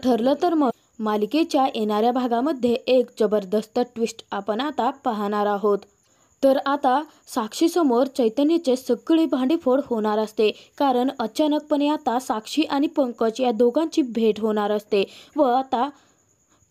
ठरलं तर मग मालिकेच्या येणाऱ्या भागामध्ये एक जबरदस्त ट्विस्ट आपण आता पाहणार आहोत। तर आता साक्षीसमोर चैतन्याचे सगळी भांडीफोड होणार असते, कारण अचानकपणे आता साक्षी आणि पंकज या दोघांची भेट होणार असते व आता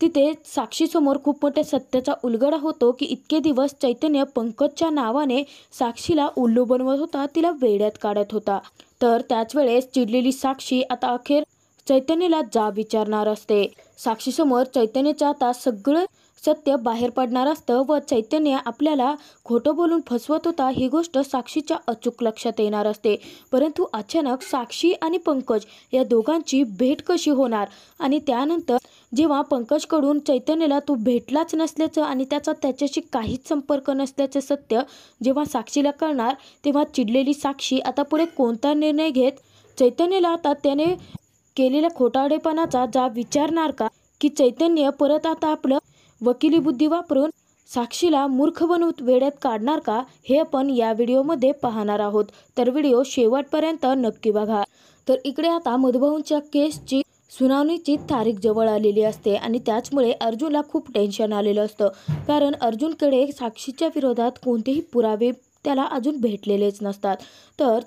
तिथे साक्षीसमोर खूप मोठ्या सत्याचा उलगडा होतो की इतके दिवस चैतन्य पंकजच्या नावाने साक्षीला उल्लू बनवत होता, तिला वेड्यात काढत होता। तर त्याच वेळेस चिडलेली साक्षी आता अखेर चैतन्याला जाब विचारणार असते। साक्षीसमोर चैतन्याचं आता सगळं सत्य बाहेर पडणार असतं व चैतन्य आपल्याला खोटं बोलून फसवत होता ही गोष्ट साक्षीच्या अचूक लक्षात येणार असते। परंतु अचानक साक्षी आणि पंकज या दोघांची भेट कशी होणार आणि त्यानंतर जेव्हा पंकजकडून चैतन्याला तू भेटलाच नसल्याचं आणि त्याच्याशी काहीच संपर्क नसल्याचे सत्य जेव्हा साक्षीला कळणार, तेव्हा चिडलेली साक्षी आता पुढे कोणता निर्णय घेत, चैतन्याला आता त्याने केलेल्या खोटारडेपणाचा जाब विचारणार का, की चैतन्य परत आता आपलं वकिली बुद्धी वापरून साक्षीला मूर्ख बनवून वेड्यात काढणार का, हे आपण या व्हिडिओमध्ये पाहणार आहोत। तर व्हिडिओ शेवटपर्यंत नक्की बघा। तर इकडे आता मधुभाऊंच्या केसची सुनावणीची तारीख जवळ आलेली असते आणि त्याचमुळे अर्जुनला खूप टेन्शन आलेलं असतं, कारण अर्जुनकडे साक्षीच्या विरोधात कोणतेही पुरावे त्याला अजून भेटलेलेच नसतात। तर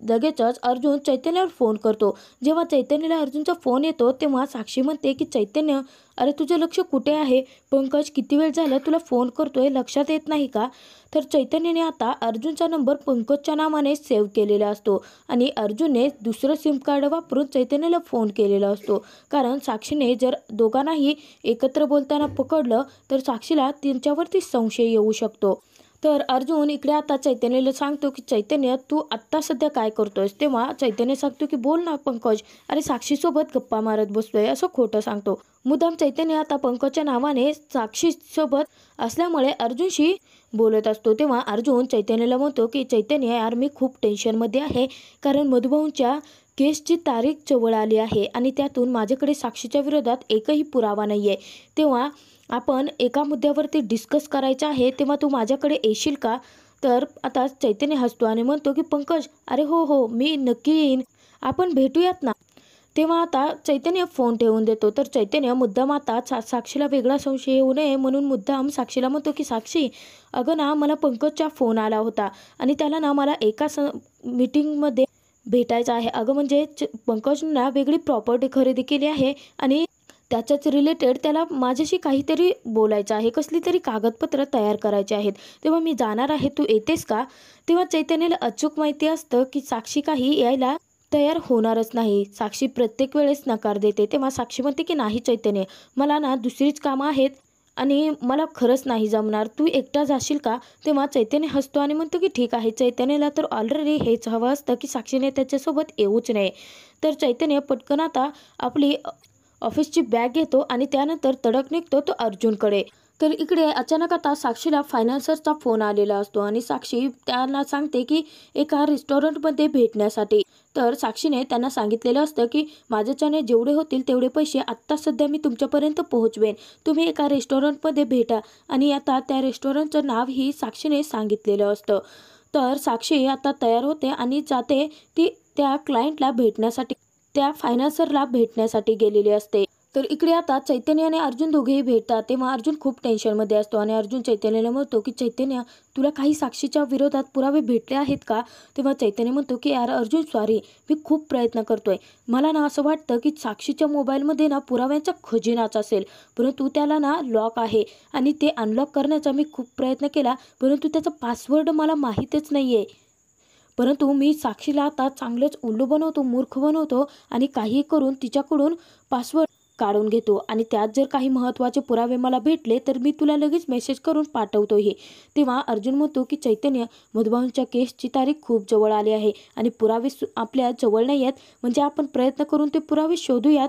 लगेचच अर्जुन चैतन्यावर फोन करतो। जेव्हा चैतन्याला अर्जुनचा फोन येतो तेव्हा साक्षी म्हणते की चैतन्य, अरे तुझं लक्ष कुठे आहे? पंकज किती वेळ झाला तुला फोन करतोय, लक्षात येत नाही का? तर चैतन्याने आता अर्जुनचा नंबर पंकजच्या नावाने सेव्ह केलेला असतो आणि अर्जुनने दुसरं सिम कार्ड वापरून चैतन्याला फोन केलेला असतो, कारण साक्षीने जर दोघांनाही एकत्र बोलताना पकडलं तर साक्षीला त्यांच्यावरती संशय येऊ शकतो। तर अर्जुन इकडे आता चैतन्याला सांगतो की चैतन्य, तू आत्ता सध्या काय करतोयस? तेव्हा चैतन्य सांगतो की बोल ना पंकज, अरे साक्षीसोबत गप्पा मारत बसलोय, असं खोटं सांगतो। मुद्दाम चैतन्य आता पंकजच्या नावाने साक्षीसोबत असल्यामुळे अर्जुनशी बोलत असतो। तेव्हा अर्जुन चैतन्याला म्हणतो की चैतन्य यार, मी खूप टेन्शनमध्ये आहे, कारण मधुभाऊंच्या केसची तारीख जवळ आली आहे आणि त्यातून माझ्याकडे साक्षीच्या विरोधात एकही पुरावा नाही आहे। तेव्हा आपण एका मुद्द्यावरती डिस्कस करायचं आहे, तेव्हा तू माझ्याकडे येशील का? तर आता चैतन्य हसतो आणि म्हणतो की पंकज, अरे हो हो, मी नक्की येईन, आपण भेटूयात ना। तेव्हा आता चैतन्य फोन ठेवून देतो। तर चैतन्य मुद्दाम आता साक्षीला वेगळा संशय येऊ नये म्हणून मुद्दाम साक्षीला म्हणतो की साक्षी, अगं ना, मला पंकजचा फोन आला होता आणि त्याला ना मला एका मीटिंगमध्ये भेटायचं आहे। अगं म्हणजे पंकजना वेगळी प्रॉपर्टी खरेदी केली आहे आणि त्याच्याच रिलेटेड त्याला माझ्याशी काहीतरी बोलायचं आहे, कसली तरी कागदपत्र तयार करायचे आहेत, तेव्हा मी जाणार आहे, तू येतेस का? तेव्हा चैतन्याला अचूक माहिती असतं की साक्षी काही यायला तयार होणारच नाही, साक्षी प्रत्येक वेळेस नकार देते। तेव्हा साक्षी म्हणते की नाही चैतन्य, मला ना दुसरीच कामं आहेत आणि मला खरंच नाही जमणार, तू एकटा जाशील का? तेव्हा चैतन्य हसतो आणि म्हणतो की ठीक आहे। चैतन्याला तर ऑलरेडी हेच हवं असतं की साक्षीने त्याच्यासोबत येऊच नये। तर चैतन्य पटकन आता आपली ऑफिसची बॅग घेतो आणि त्यानंतर तडक निघतो तो अर्जुनकडे। तर इकडे अचानक आता साक्षीला फायनान्सरचा फोन आलेला असतो आणि साक्षी त्यांना सांगते की एका रेस्टॉरंटमध्ये भेटण्यासाठी। तर साक्षीने त्यांना सांगितलेलं असतं की माझ्याच्याने जेवढे होतील तेवढे पैसे आत्ता सध्या मी तुमच्यापर्यंत पोहोचवेन, तुम्ही एका रेस्टॉरंटमध्ये भेटा, आणि आता त्या रेस्टॉरंटचं नावही साक्षीने सांगितलेलं असतं। तर साक्षी आता तयार होते आणि जाते ती त्या क्लायंटला भेटण्यासाठी, त्या फायनान्सरला भेटण्यासाठी गेलेली असते। तर इकडे आता चैतन्य आणि अर्जुन दोघेही भेटतात। तेव्हा अर्जुन खूप टेन्शनमध्ये असतो आणि अर्जुन चैतन्याला म्हणतो की चैतन्य, तुला काही साक्षीच्या विरोधात पुरावे भेटले आहेत का? तेव्हा चैतन्य म्हणतो की यार अर्जुन, सॉरी, मी खूप प्रयत्न करतोय, मला ना असं वाटतं की साक्षीच्या मोबाईलमध्ये ना पुराव्यांचा खजिनाच असेल, परंतु त्याला ना लॉक आहे आणि ते अनलॉक करण्याचा मी खूप प्रयत्न केला, परंतु त्याचा पासवर्ड मला माहीतच नाही आहे। परंतु मी साक्षीला आता चांगलंच उल्लू बनवतो, मूर्ख बनवतो आणि काही करून तिच्याकडून पासवर्ड काढून घेतो आणि त्यात जर काही महत्त्वाचे पुरावे मला भेटले तर मी तुला लगेच मेसेज करून पाठवतो हे। तेव्हा अर्जुन म्हणतो की चैतन्य, मधुभाऊंच्या केसची तारीख खूप जवळ आली आहे आणि पुरावे आपल्या जवळ नाही आहेत, म्हणजे आपण प्रयत्न करून ते पुरावे शोधूयात,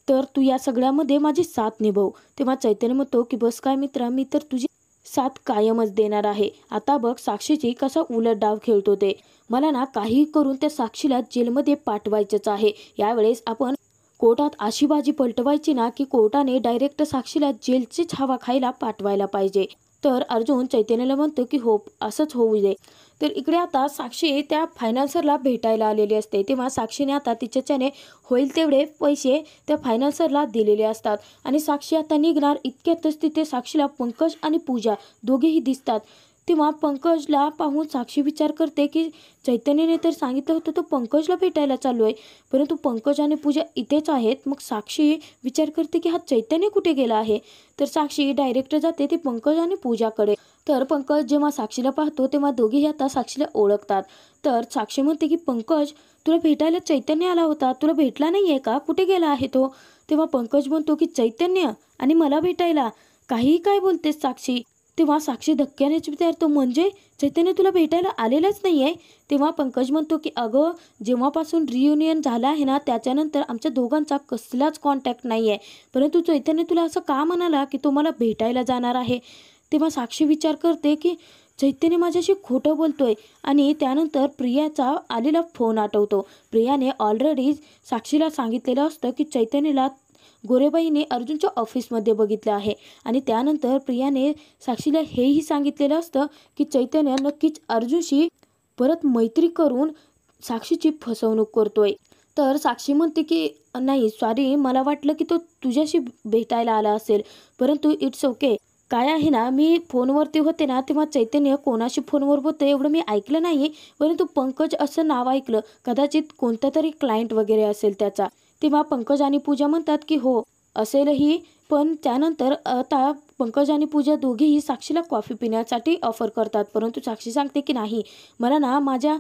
तर तू या सगळ्यामध्ये माझी साथ निभव। तेव्हा चैतन्य म्हणतो की बस काय मित्रा, मी तर तुझी साथ कायमच देणार आहे। आता बघ साक्षीची कसा उलट डाव खेळतो ते, मला ना काही करून त्या साक्षीला जेलमध्ये पाठवायचंच आहे। यावेळेस आपण कोर्टात अशी बाजी पलटवायची ना की कोर्टाने डायरेक्ट साक्षीला जेलचीच हवा खायला पाठवायला पाहिजे। तर अर्जुन चैतन्याला म्हणतो की हो, असंच होऊ दे। तर इकडे आता साक्षी त्या फायनान्सरला भेटायला आलेली असते, तेव्हा साक्षीने आता तिच्याच्याने होईल तेवढे पैसे त्या फायनान्सरला दिलेले असतात आणि साक्षी आता निघणार. इतक्यातच तिथे साक्षीला पंकज आणि पूजा दोघेही दिसतात. तेव्हा पंकजला पाहून साक्षी विचार करते की चैतन्यने तर सांगितलं होतं तो पंकजला भेटायला चालू आहे, परंतु पंकज आणि पूजा इथेच आहेत. मग साक्षी विचार करते की हा चैतन्य कुठे गेला आहे. तर साक्षी डायरेक्ट जाते ती पंकज आणि पूजाकडे. तर पंकज जेव्हा साक्षीला पाहतो तेव्हा दोघेही आता साक्षीला ओळखतात. तर साक्षी म्हणते की पंकज, तुला भेटायला चैतन्य आला होता, तुला भेटला नाही आहे का, कुठे गेला आहे तो. तेव्हा पंकज म्हणतो की चैतन्य आणि मला भेटायला, काहीही काय बोलतेस साक्षी. तेव्हा साक्षी धक्क्यानेच विचारतो, म्हणजे चैतन्य तुला भेटायला आलेलाच नाही आहे. तेव्हा पंकज म्हणतो की अगं, जेव्हापासून रियुनियन झालं आहे ना त्याच्यानंतर आमच्या दोघांचा कसलाच कॉन्टॅक्ट नाही आहे, परंतु चैतन्य तुला असं का म्हणाला की तो मला भेटायला जाणार आहे. तेव्हा साक्षी विचार करते की चैतन्य माझ्याशी खोटं बोलतोय आणि त्यानंतर प्रियाचा आलेला फोन आठवतो. प्रियाने ऑलरेडी साक्षीला सांगितलेलं असतं की चैतन्यला गोरेबाईने अर्जुनच्या ऑफिसमध्ये बघितलं आहे आणि त्यानंतर प्रियाने साक्षीला हेही सांगितलेलं असतं की चैतन्य नक्कीच अर्जुनशी परत मैत्री करून साक्षीची फसवणूक करतोय. तर साक्षी म्हणते की नाही सॉरी, मला वाटलं की तो तुझ्याशी भेटायला आला असेल, परंतु इट्स ओके. काय आहे ना, मी फोनवरती होते ना तेव्हा चैतन्य कोणाशी फोनवर बोलतं एवढं मी ऐकलं नाही, परंतु पंकज असं नाव ऐकलं, कदाचित कोणता तरी क्लायंट वगैरे असेल त्याचा. तेव्हा पंकज आणि पूजा म्हणतात की हो असेलही, पण त्यानंतर आता पंकज आणि पूजा दोघेही साक्षीला कॉफी पिण्यासाठी ऑफर करतात, परंतु साक्षी सांगते की नाही, मला ना माझ्या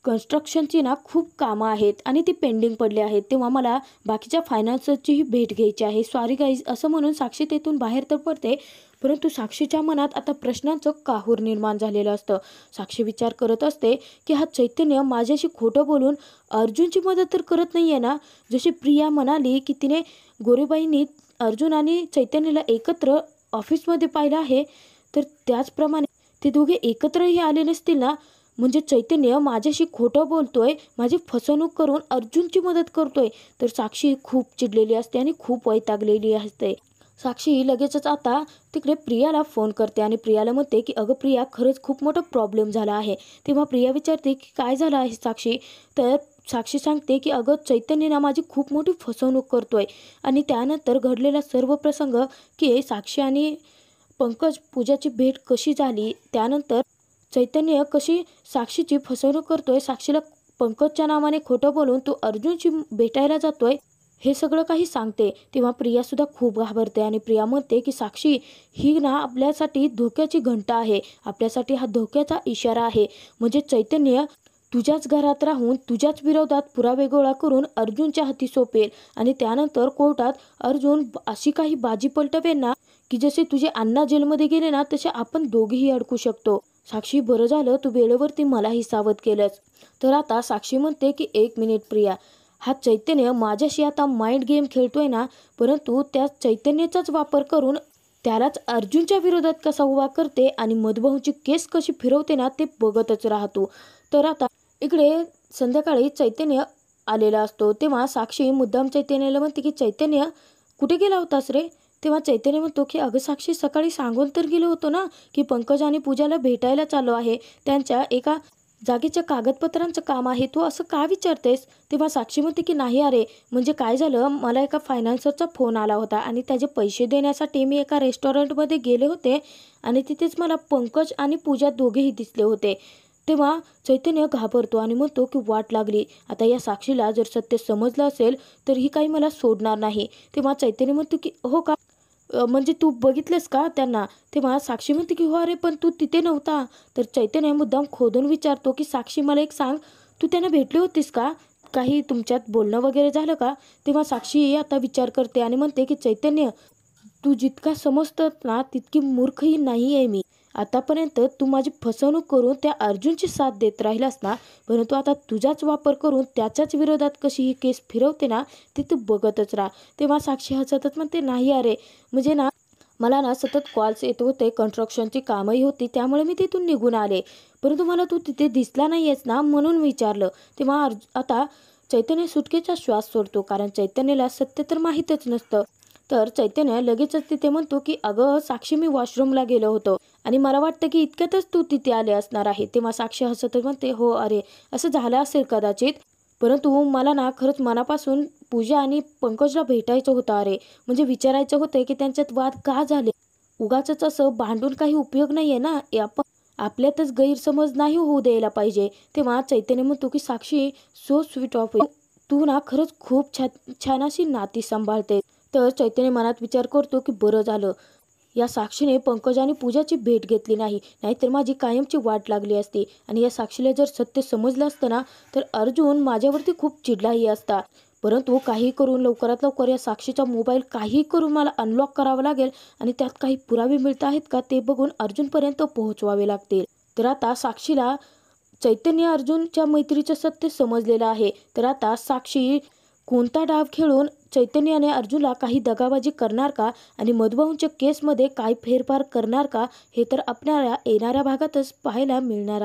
कन्स्ट्रक्शनची ना खूप कामं आहेत आणि ती पेंडिंग पडली आहेत, तेव्हा मला बाकीच्या फायनान्सरचीही भेट घ्यायची आहे, सॉरी गाईज. असं म्हणून साक्षी तेथून बाहेर तर पडते, परंतु साक्षीच्या मनात आता प्रश्नांचं काहूर निर्माण झालेलं असतं. साक्षी विचार करत असते की हा चैतन्य माझ्याशी खोटं बोलून अर्जुनची मदत तर करत नाही आहे ना. जशी प्रिया म्हणाली की तिने गोरेबाईंनी अर्जुन आणि चैतन्याला एकत्र ऑफिसमध्ये पाहिलं आहे, तर त्याचप्रमाणे ते दोघे एकत्रही आले नसतील ना, म्हणजे चैतन्य माझ्याशी खोटं बोलतोय, माझी फसवणूक करून अर्जुनची मदत करतोय. तर साक्षी खूप चिडलेली असते आणि खूप वैतागलेली असते. साक्षी लगेचच आता तिकडे प्रियाला फोन करते आणि प्रियाला म्हणते की अगं प्रिया, खरंच खूप मोठा प्रॉब्लेम झाला आहे. तेव्हा प्रिया विचारते की काय झालं आहे साक्षी. तर साक्षी सांगते की अगं चैतन्यना माझी खूप मोठी फसवणूक करतोय आणि त्यानंतर घडलेला सर्व प्रसंग, की साक्षी आणि पंकज पूजाची भेट कशी झाली, त्यानंतर चैतन्य कशी साक्षीची फसवणूक करतोय, साक्षीला पंकजच्या नावाने खोटं बोलून तो अर्जुनची भेटायला जातोय, हे सगळं काही सांगते. तेव्हा प्रियासुद्धा खूप घाबरते आणि प्रिया म्हणते की साक्षी, ही ना आपल्यासाठी धोक्याची घंटा आहे, आपल्यासाठी हा धोक्याचा इशारा आहे. म्हणजे चैतन्य तुझ्याच घरात राहून तुझ्याच विरोधात पुरावे गोळा करून अर्जुनच्या हाती सोपेल आणि त्यानंतर कोर्टात अर्जुन अशी काही बाजी पलटवेल ना की जसे तुझे अण्णा जेलमध्ये गेले ना तसे आपण दोघेही अडकू शकतो. साक्षी, बरं झालं तू वेळेवरती मलाही सावध केलंस. तर आता साक्षी म्हणते की 1 मिनिट प्रिया, हा चैतन्य माझ्याशी आता माइंड गेम खेळतोय ना, परंतु त्या चैतन्याचाच वापर करून त्यालाच अर्जुनच्या विरोधात कसा उभा करते आणि मधुभाऊची केस कशी फिरवते ना ते बघतच राहतो. तर आता इकडे संध्याकाळी चैतन्य आलेला असतो, तेव्हा साक्षी मुद्दाम चैतन्याला म्हणते की चैतन्य कुठे गेला होतास रे. तेव्हा चैतन्य म्हणतो की अगं साक्षी, सकाळी सांगून तर गेलो होतो ना की पंकज आणि पूजाला भेटायला चाललो आहे, त्यांच्या एका जागेच्या कागदपत्रांचं काम आहे, तू असं का विचारतेस. तेव्हा साक्षी म्हणते की नाही अरे, म्हणजे काय झालं, मला एका फायनान्सरचा फोन आला होता आणि त्याचे पैसे देण्यासाठी मी एका रेस्टॉरंटमध्ये गेले होते आणि तिथेच मला पंकज आणि पूजा दोघेही दिसले होते. तेव्हा चैतन्य घाबरतो आणि म्हणतो की वाट लागली, आता या साक्षीला जर सत्य समजलं असेल तर ही काही मला सोडणार नाही. तेव्हा चैतन्य म्हणतो की हो का, म्हणजे तू बघितलंस का त्यांना. तेव्हा साक्षी म्हणते की हो अरे, पण तू तिथे नव्हता. तर चैतन्य मुद्दाम खोदून विचारतो की साक्षी, मला एक सांग, तू त्यांना भेटली होतीस का, काही तुमच्यात बोलणं वगैरे झालं का. तेव्हा साक्षी आता विचार करते आणि म्हणते की चैतन्य, तू जितका समजतं ना तितकी मूर्खही नाही आहे मी. आतापर्यंत तू माझी फसवणूक करून त्या अर्जुनची साथ देत राहिलास ना, परंतु आता तुझाच वापर करून त्याच्याच विरोधात कशी ही केस फिरवते ना ते तू बघतच राहा. तेव्हा साक्षी हसतच म्हणते नाही अरे, म्हणजे ना मला ना सतत कॉल्स येत होते, कन्स्ट्रक्शनची कामंही होती, त्यामुळे मी तिथून निघून आले, परंतु मला तू तिथे दिसला नाही आहेस ना म्हणून विचारलं. तेव्हा आता चैतन्य सुटकेचा श्वास सोडतो, कारण चैतन्याला सत्य तर माहीतच नसतं. तर चैतन्य लगेचच तिथे म्हणतो की अगं साक्षी, मी वॉशरूमला गेलो होतो आणि मला वाटतं की इतक्यातच तू तिथे आले असणार आहे. तेव्हा साक्षी हसतच म्हणते, हो अरे असं झालं असेल कदाचित, परंतु मला ना खरंच मनापासून पूजा आणि पंकजला भेटायचं होतं अरे. म्हणजे विचारायचं होतं की त्यांच्यात वाद का झाले. उगाचच असं भांडून काही उपयोग नाहीये ना. आपण आपल्यातच गैरसमज नाही होऊ द्यायला पाहिजे. तेव्हा चैतन्य म्हणतो की साक्षी सो स्वीट ऑफ यू. तू ना खरंच खूप छान छान अशी नाती सांभाळते. तर चैतन्य मनात विचार करतो की बरं झालं या साक्षीने पंकज आणि पूजाची भेट घेतली नाही, नाहीतर माझी कायमची वाट लागली असती. आणि या साक्षीला जर सत्य समजलं असतं ना, तर अर्जुन माझ्यावरती खूप चिडलाही असता. परंतु काही करून लवकरात लवकर या साक्षीचा मोबाईल काही करून मला अनलॉक करावा लागेल आणि त्यात काही पुरावे मिळत आहेत का ते बघून अर्जुनपर्यंत पोहोचवावे लागतील. तर आता साक्षीला चैतन्य अर्जुनच्या मैत्रीचं सत्य समजलेलं आहे. तर आता साक्षी कोणता डाव खेळून चैतन्याने अर्जुनला काही दगाबाजी करणार का आणि मधुभाऊंच्या केसमध्ये काय फेरफार करणार का, हे तर आपल्याला येणाऱ्या भागातच पाहायला मिळणार आहे.